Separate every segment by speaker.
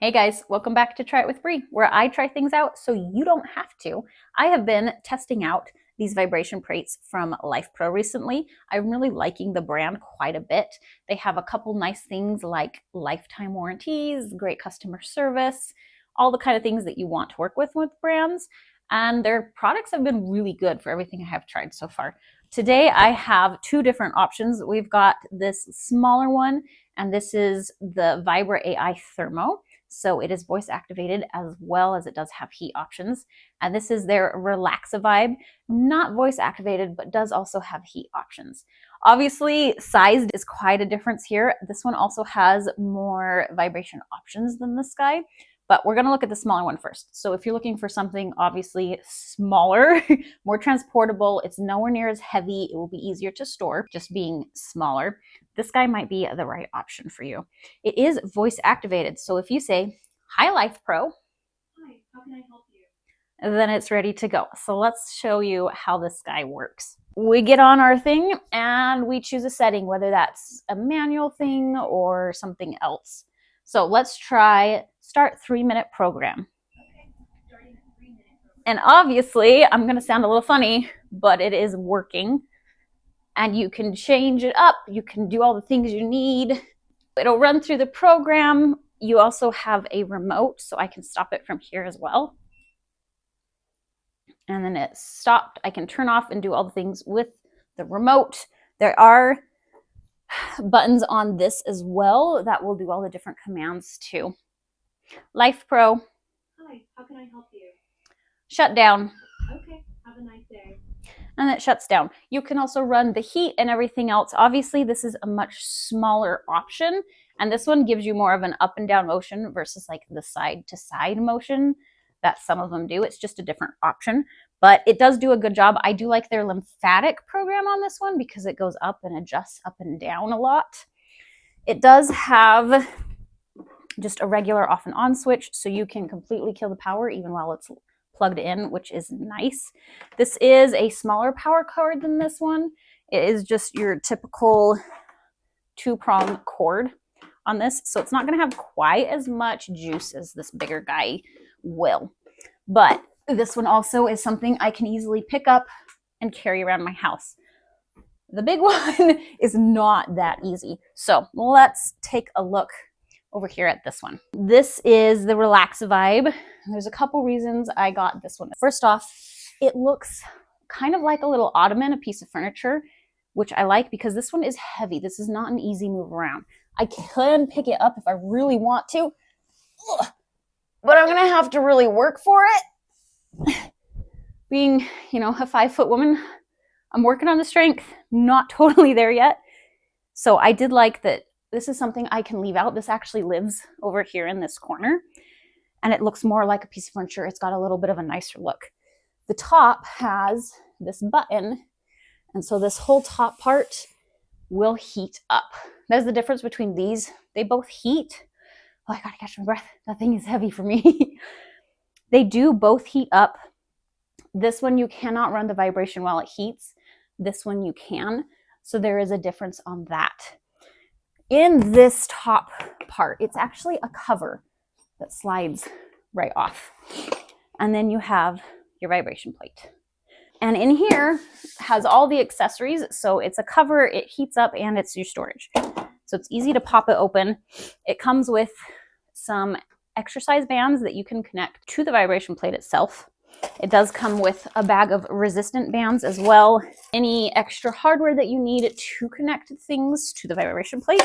Speaker 1: Hey guys, welcome back to Try It with Bri, where I try things out so you don't have to. I have been testing out these vibration plates from LifePro recently. I'm really liking the brand quite a bit. They have a couple nice things like lifetime warranties, great customer service, all the kind of things that you want to work with brands. And their products have been really good for everything I have tried so far. Today I have two different options. We've got this smaller one, and this is the Vibra AI Thermo. So it is voice activated as well as it does have heat options. And this is their RelaxaVibe, not voice activated, but does also have heat options. Obviously, size is quite a difference here. This one also has more vibration options than this guy, but we're gonna look at the smaller one first. So if you're looking for something obviously smaller, more transportable, it's nowhere near as heavy, it will be easier to store, just being smaller, this guy might be the right option for you. It is voice activated. So if you say, "Hi, LifePro,"
Speaker 2: "Hi, how can I help you?"
Speaker 1: then it's ready to go. So let's show you how this guy works. We get on our thing and we choose a setting, whether that's a manual thing or something else. So let's try start 3-minute program.
Speaker 2: Okay, starting a 3-minute program.
Speaker 1: And obviously, I'm going to sound a little funny, but it is working. And you can change it up. You can do all the things you need. It'll run through the program. You also have a remote, so I can stop it from here as well. And then it's stopped. I can turn off and do all the things with the remote. There are buttons on this as well that will do all the different commands too. LifePro.
Speaker 2: "Hi, how can I help you?"
Speaker 1: Shut down.
Speaker 2: "Okay, have a nice day."
Speaker 1: And it shuts down. You can also run the heat and everything else. Obviously, this is a much smaller option, and this one gives you more of an up and down motion versus like the side to side motion that some of them do. It's just a different option, but it does do a good job. I do like their lymphatic program on this one because it goes up and adjusts up and down a lot. It does have just a regular off and on switch, so you can completely kill the power even while it's plugged in, which is nice. This is a smaller power cord than this one. It is just your typical 2-prong cord on this, so it's not going to have quite as much juice as this bigger guy will. But this one also is something I can easily pick up and carry around my house. The big one is not that easy. So let's take a look over here at this one. This is the RelaxaVibe. There's a couple reasons I got this one. First off, it looks kind of like a little ottoman, a piece of furniture, which I like because this one is heavy. This is not an easy move around. I can pick it up if I really want to, but I'm gonna have to really work for it. Being, a 5-foot woman, I'm working on the strength, not totally there yet. So I did like that this is something I can leave out. This actually lives over here in this corner, and it looks more like a piece of furniture. It's got a little bit of a nicer look. The top has this button, and so this whole top part will heat up. That's the difference between these. They both heat. Oh, I gotta catch my breath. That thing is heavy for me. They do both heat up. This one, you cannot run the vibration while it heats. This one you can. So there is a difference on that. In this top part, it's actually a cover that slides right off. And then you have your vibration plate. And in here has all the accessories. So it's a cover, it heats up, and it's your storage. So it's easy to pop it open. It comes with some exercise bands that you can connect to the vibration plate itself. It does come with a bag of resistant bands as well. Any extra hardware that you need to connect things to the vibration plate.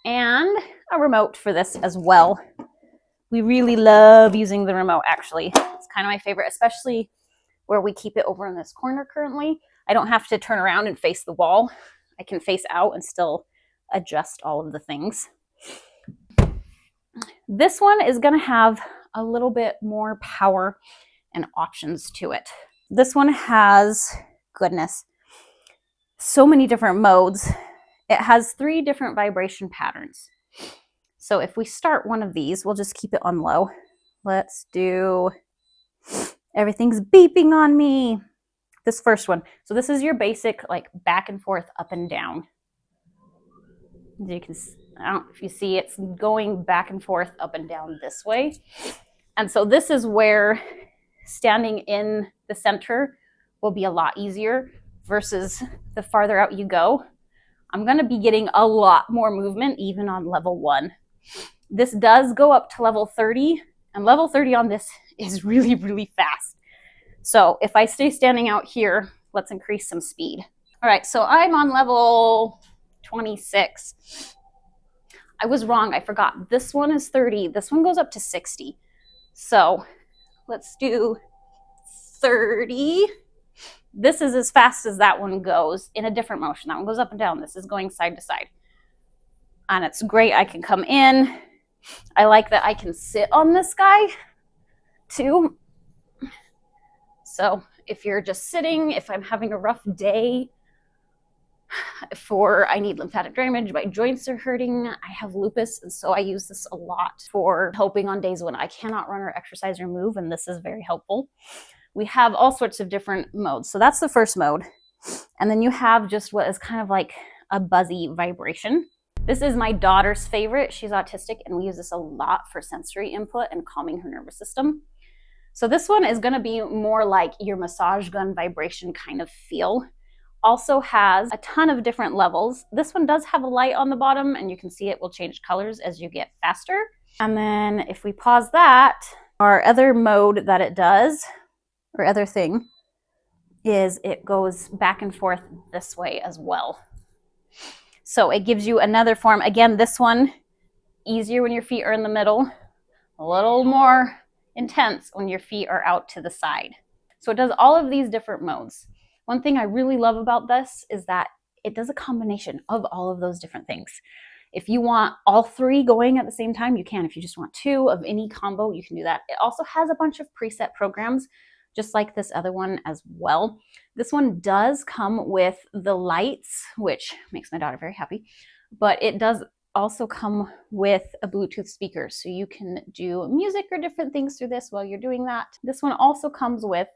Speaker 1: And a remote for this as well. We really love using the remote, actually. It's kind of my favorite, especially where we keep it over in this corner currently. I don't have to turn around and face the wall. I can face out and still adjust all of the things. This one is going to have a little bit more power and options to it. This one has, goodness, so many different modes. It has 3 different vibration patterns. So if we start one of these, we'll just keep it on low. Let's do, everything's beeping on me. This first one. So this is your basic like back and forth, up and down. You can, I don't know if you see, it's going back and forth, up and down this way. And so this is where standing in the center will be a lot easier versus the farther out you go. I'm going to be getting a lot more movement even on level 1. This does go up to level 30, and level 30 on this is really, really fast. So if I stay standing out here, let's increase some speed. All right, so I'm on level 26. I was wrong, I forgot. This one is 30, this one goes up to 60. So let's do 30. This is as fast as that one goes in a different motion. That one goes up and down. This is going side to side. And it's great. I can come in. I like that I can sit on this guy too. So if you're just sitting, if I'm having a rough day, I need lymphatic drainage, my joints are hurting, I have lupus, and so I use this a lot for helping on days when I cannot run or exercise or move, and this is very helpful. We have all sorts of different modes. So that's the first mode. And then you have just what is kind of like a buzzy vibration. This is my daughter's favorite. She's autistic, and we use this a lot for sensory input and calming her nervous system. So this one is going to be more like your massage gun vibration kind of feel. Also has a ton of different levels. This one does have a light on the bottom, and you can see it will change colors as you get faster. And then if we pause that, our other mode that it does, or other thing, is it goes back and forth this way as well. So it gives you another form. Again, this one, easier when your feet are in the middle, a little more intense when your feet are out to the side. So it does all of these different modes. One thing I really love about this is that it does a combination of all of those different things. If you want all 3 going at the same time, you can. If you just want 2 of any combo, you can do that. It also has a bunch of preset programs, just like this other one as well. This one does come with the lights, which makes my daughter very happy, but it does also come with a Bluetooth speaker, so you can do music or different things through this while you're doing that. This one also comes with,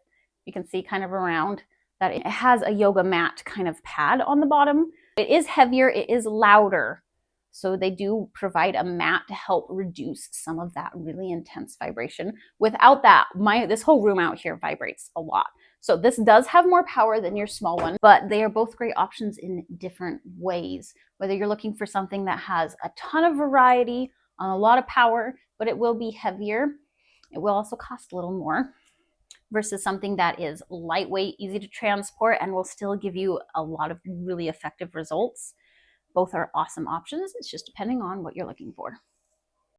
Speaker 1: you can see kind of around, that it has a yoga mat kind of pad on the bottom. It is heavier, it is louder, so they do provide a mat to help reduce some of that really intense vibration. Without that, this whole room out here vibrates a lot. So this does have more power than your small one, but they are both great options in different ways. Whether you're looking for something that has a ton of variety on a lot of power, but it will be heavier, it will also cost a little more, versus something that is lightweight, easy to transport, and will still give you a lot of really effective results. Both are awesome options. It's just depending on what you're looking for.